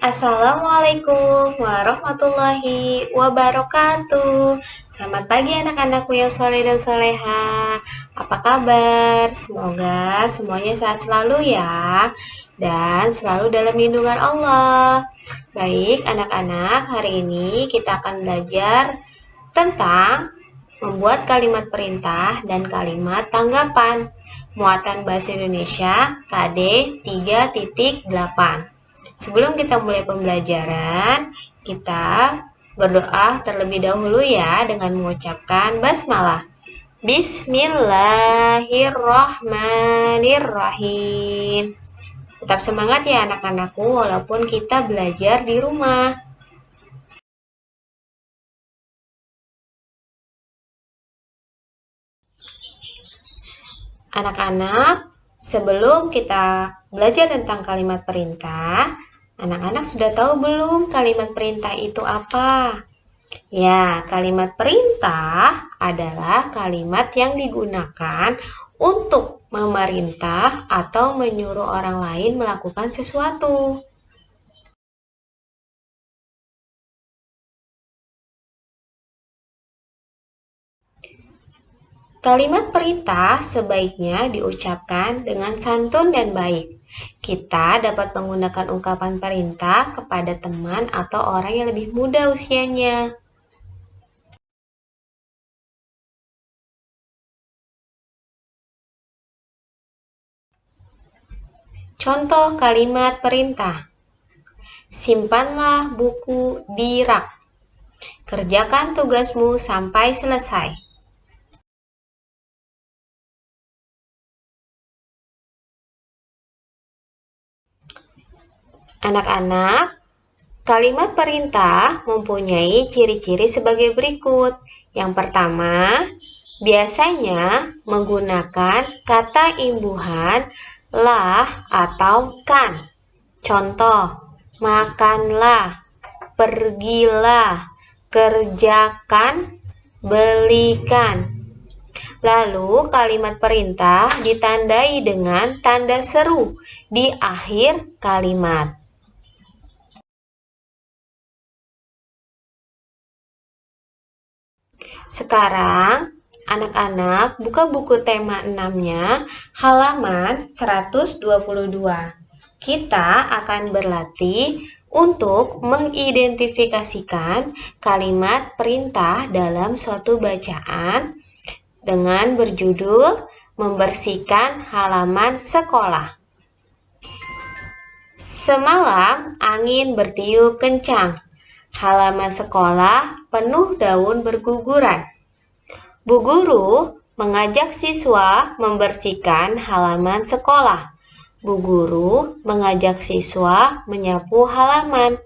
Assalamualaikum warahmatullahi wabarakatuh. Selamat pagi anak-anakku yang soleh dan soleha. Apa kabar? Semoga semuanya sehat selalu ya, dan selalu dalam lindungan Allah. Baik anak-anak, hari ini kita akan belajar tentang membuat kalimat perintah dan kalimat tanggapan. Muatan Bahasa Indonesia KD 3.8. Sebelum kita mulai pembelajaran, kita berdoa terlebih dahulu ya dengan mengucapkan basmalah. Bismillahirrahmanirrahim. Tetap semangat ya anak-anakku walaupun kita belajar di rumah. Anak-anak, sebelum kita belajar tentang kalimat perintah, anak-anak sudah tahu belum kalimat perintah itu apa? Ya, kalimat perintah adalah kalimat yang digunakan untuk memerintah atau menyuruh orang lain melakukan sesuatu. Kalimat perintah sebaiknya diucapkan dengan santun dan baik. Kita dapat menggunakan ungkapan perintah kepada teman atau orang yang lebih muda usianya. Contoh kalimat perintah. Simpanlah buku di rak. Kerjakan tugasmu sampai selesai. Anak-anak, kalimat perintah mempunyai ciri-ciri sebagai berikut. Yang pertama, biasanya menggunakan kata imbuhan lah atau kan. Contoh, makanlah, pergilah, kerjakan, belikan. Lalu kalimat perintah ditandai dengan tanda seru di akhir kalimat. Sekarang, anak-anak buka buku tema 6-nya halaman 122. Kita akan berlatih untuk mengidentifikasikan kalimat perintah dalam suatu bacaan dengan berjudul membersihkan halaman sekolah. Semalam angin bertiup kencang. Halaman sekolah penuh daun berguguran. Bu guru mengajak siswa membersihkan halaman sekolah. Bu guru mengajak siswa menyapu halaman.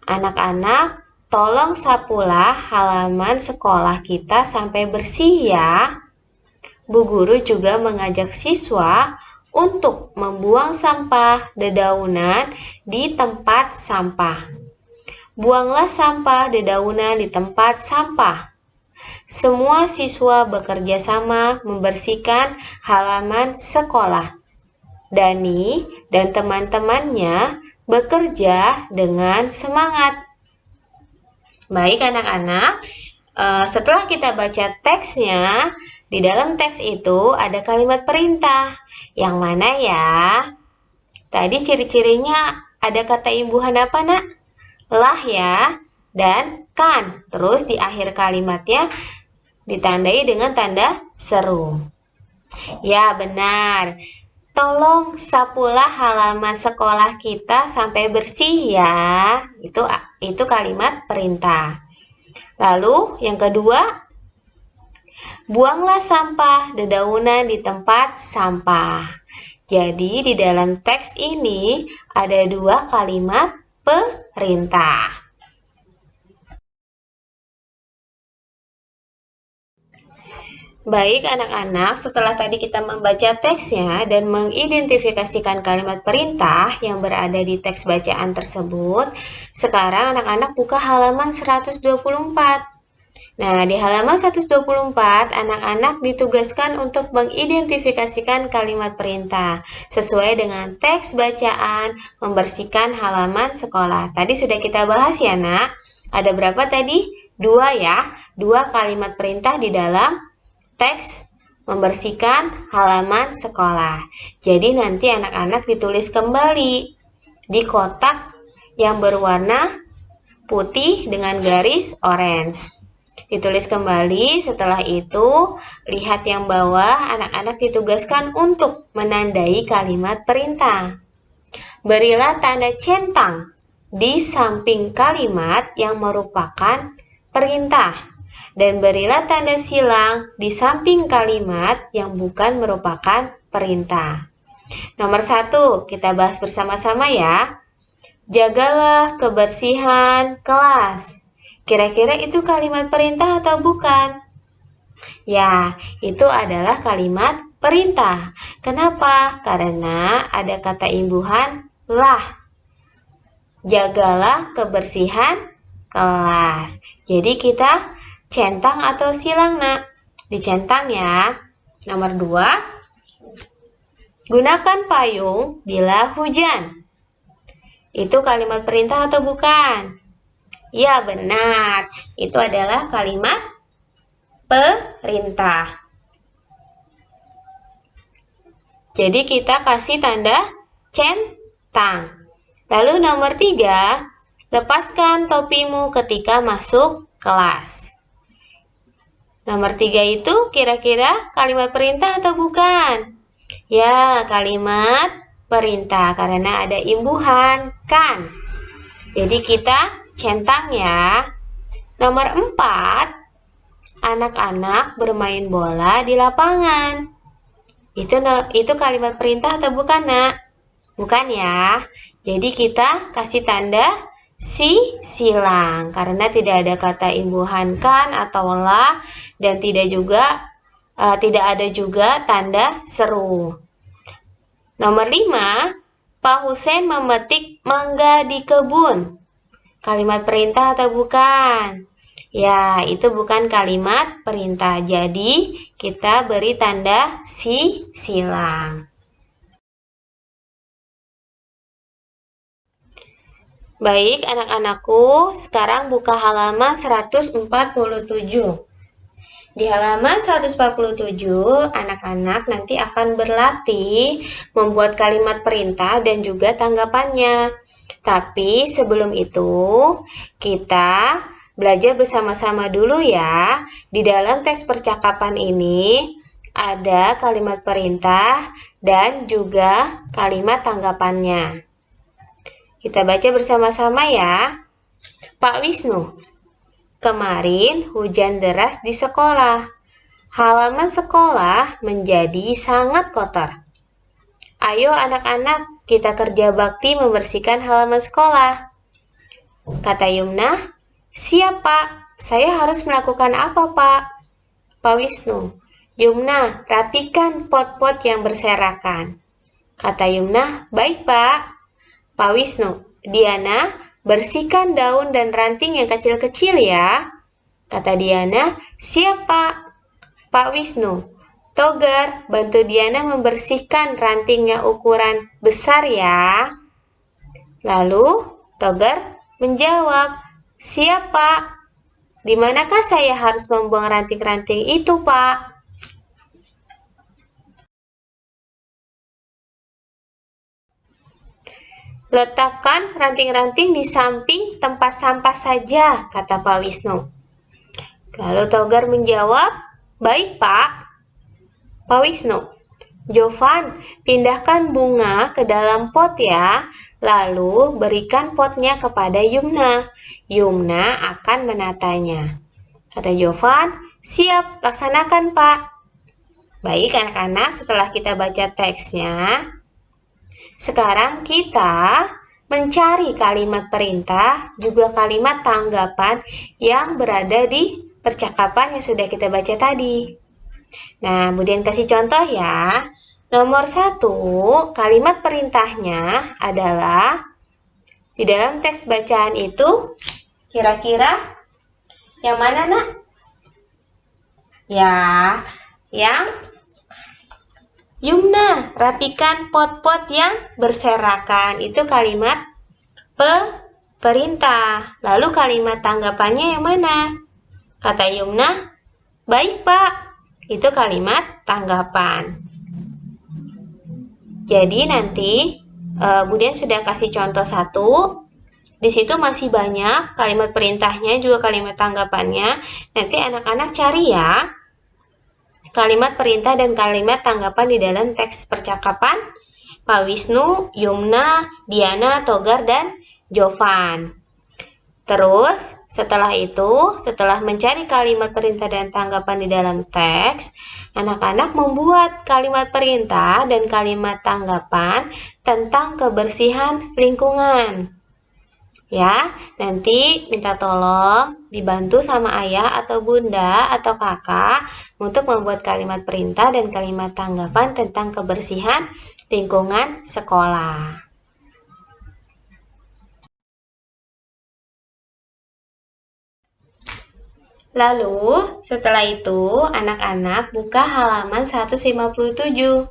Anak-anak, tolong sapulah halaman sekolah kita sampai bersih ya. Bu guru juga mengajak siswa untuk membuang sampah dedaunan di tempat sampah. Buanglah sampah dedaunan di tempat sampah. Semua siswa bekerja sama membersihkan halaman sekolah. Dani dan teman-temannya bekerja dengan semangat. Baik anak-anak, setelah kita baca teksnya, di dalam teks itu ada kalimat perintah. Yang mana ya? Tadi ciri-cirinya ada kata imbuhan apa nak? Lah ya, dan kan. Terus di akhir kalimatnya ditandai dengan tanda seru. Ya benar. Tolong sapulah halaman sekolah kita sampai bersih ya. Itu kalimat perintah. Lalu yang kedua, buanglah sampah dedaunan di tempat sampah. Jadi di dalam teks ini ada dua kalimat perintah. Baik anak-anak, setelah tadi kita membaca teksnya dan mengidentifikasikan kalimat perintah yang berada di teks bacaan tersebut, sekarang anak-anak buka halaman 124. Nah, di halaman 124, anak-anak ditugaskan untuk mengidentifikasikan kalimat perintah sesuai dengan teks bacaan, membersihkan halaman sekolah. Tadi sudah kita bahas ya, Nak. Ada berapa tadi? 2 ya. 2 kalimat perintah di dalam teks membersihkan halaman sekolah. Jadi nanti anak-anak ditulis kembali di kotak yang berwarna putih dengan garis orange. Ditulis kembali, setelah itu lihat yang bawah, anak-anak ditugaskan untuk menandai kalimat perintah. Berilah tanda centang di samping kalimat yang merupakan perintah dan berilah tanda silang di samping kalimat yang bukan merupakan perintah. Nomor 1, kita bahas bersama-sama ya. Jagalah kebersihan kelas. Kira-kira itu kalimat perintah atau bukan? Ya, itu adalah kalimat perintah. Kenapa? Karena ada kata imbuhan lah. Jagalah kebersihan kelas. Jadi kita centang atau silang, Nak? Dicentang ya. Nomor 2, gunakan payung bila hujan. Itu kalimat perintah atau bukan? Ya, benar. Itu adalah kalimat perintah. Jadi kita kasih tanda centang. Lalu nomor 3, lepaskan topimu ketika masuk kelas. Nomor 3 itu kira-kira kalimat perintah atau bukan? Ya, kalimat perintah karena ada imbuhan kan. Jadi kita centang ya. Nomor 4, anak-anak bermain bola di lapangan. Itu kalimat perintah atau bukan, Nak? Bukan ya. Jadi kita kasih tanda silang karena tidak ada kata imbuhan kan atau lah dan tidak ada juga tanda seru. Nomor 5, Pak Husein memetik mangga di kebun. Kalimat perintah atau bukan? Ya, itu bukan kalimat perintah. Jadi, kita beri tanda silang. Baik, anak-anakku, sekarang buka halaman 147. Di halaman 147, anak-anak nanti akan berlatih membuat kalimat perintah dan juga tanggapannya. Tapi sebelum itu, kita belajar bersama-sama dulu ya. Di dalam teks percakapan ini ada kalimat perintah dan juga kalimat tanggapannya. Kita baca bersama-sama ya. Pak Wisnu, kemarin hujan deras di sekolah. Halaman sekolah menjadi sangat kotor. Ayo anak-anak, kita kerja bakti membersihkan halaman sekolah. Kata Yumna, siap Pak, saya harus melakukan apa Pak? Pak Wisnu, Yumna, rapikan pot-pot yang berserakan. Kata Yumna, baik Pak. Pak Wisnu, Diana, bersihkan daun dan ranting yang kecil-kecil ya. Kata Diana, siap Pak. Pak Wisnu, Togar, bantu Diana membersihkan rantingnya ukuran besar ya. Lalu Togar menjawab, siap Pak. Di manakah saya harus membuang ranting-ranting itu Pak? Letakkan ranting-ranting di samping tempat sampah saja, kata Pak Wisnu. Lalu Togar menjawab, baik Pak. Pak Wisnu, Jovan, pindahkan bunga ke dalam pot ya, lalu berikan potnya kepada Yumna. Yumna akan menatanya. Kata Jovan, siap, laksanakan Pak. Baik anak-anak, setelah kita baca teksnya, sekarang kita mencari kalimat perintah, juga kalimat tanggapan yang berada di percakapan yang sudah kita baca tadi. Nah, kemudian kasih contoh ya. Nomor 1, kalimat perintahnya adalah di dalam teks bacaan itu kira-kira yang mana, Nak? Ya, yang Yumna, rapikan pot-pot yang berserakan. Itu kalimat perintah. Lalu kalimat tanggapannya yang mana? Kata Yumna, baik Pak. Itu kalimat tanggapan. Jadi nanti Budian sudah kasih contoh satu. Di situ masih banyak kalimat perintahnya juga kalimat tanggapannya. Nanti anak-anak cari ya kalimat perintah dan kalimat tanggapan di dalam teks percakapan Pak Wisnu, Yumna, Diana, Togar, dan Jovan. Terus setelah itu, setelah mencari kalimat perintah dan tanggapan di dalam teks, anak-anak membuat kalimat perintah dan kalimat tanggapan tentang kebersihan lingkungan. Ya, nanti minta tolong dibantu sama ayah atau bunda atau kakak untuk membuat kalimat perintah dan kalimat tanggapan tentang kebersihan lingkungan sekolah. Lalu, setelah itu, anak-anak buka halaman 157.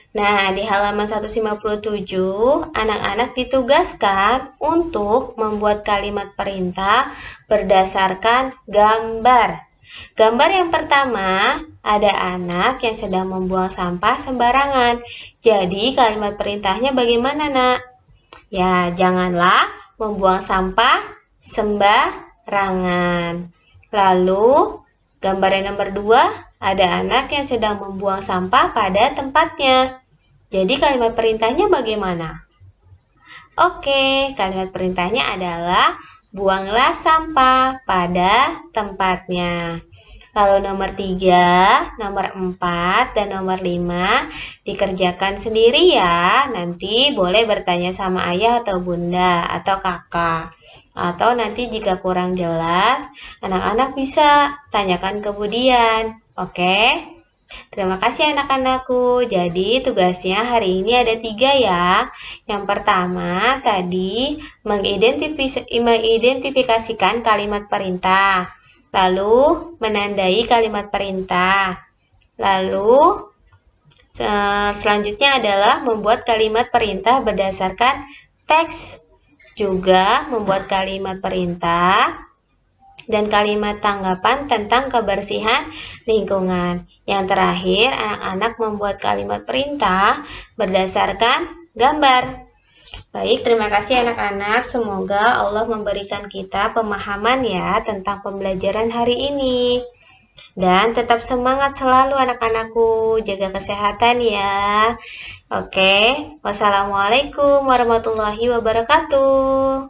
Nah, di halaman 157, anak-anak ditugaskan untuk membuat kalimat perintah berdasarkan gambar. Gambar yang pertama, ada anak yang sedang membuang sampah sembarangan. Jadi, kalimat perintahnya bagaimana, Nak? Ya, janganlah membuang sampah sembarangan. Lalu, gambar yang nomor 2, ada anak yang sedang membuang sampah pada tempatnya. Jadi kalimat perintahnya bagaimana? Oke, kalimat perintahnya adalah buanglah sampah pada tempatnya. Lalu nomor 3, nomor 4, dan nomor 5 dikerjakan sendiri ya. Nanti boleh bertanya sama ayah atau bunda atau kakak. Atau nanti jika kurang jelas, anak-anak bisa tanyakan kemudian. Oke? Terima kasih anak-anakku. Jadi tugasnya hari ini ada 3 ya. Yang pertama tadi mengidentifikasikan kalimat perintah. Lalu menandai kalimat perintah. Lalu selanjutnya adalah membuat kalimat perintah berdasarkan teks. Juga membuat kalimat perintah dan kalimat tanggapan tentang kebersihan lingkungan. Yang terakhir, anak-anak membuat kalimat perintah berdasarkan gambar. Baik, terima kasih anak-anak. Semoga Allah memberikan kita pemahaman ya tentang pembelajaran hari ini. Dan tetap semangat selalu anak-anakku. Jaga kesehatan ya. Oke, wassalamualaikum warahmatullahi wabarakatuh.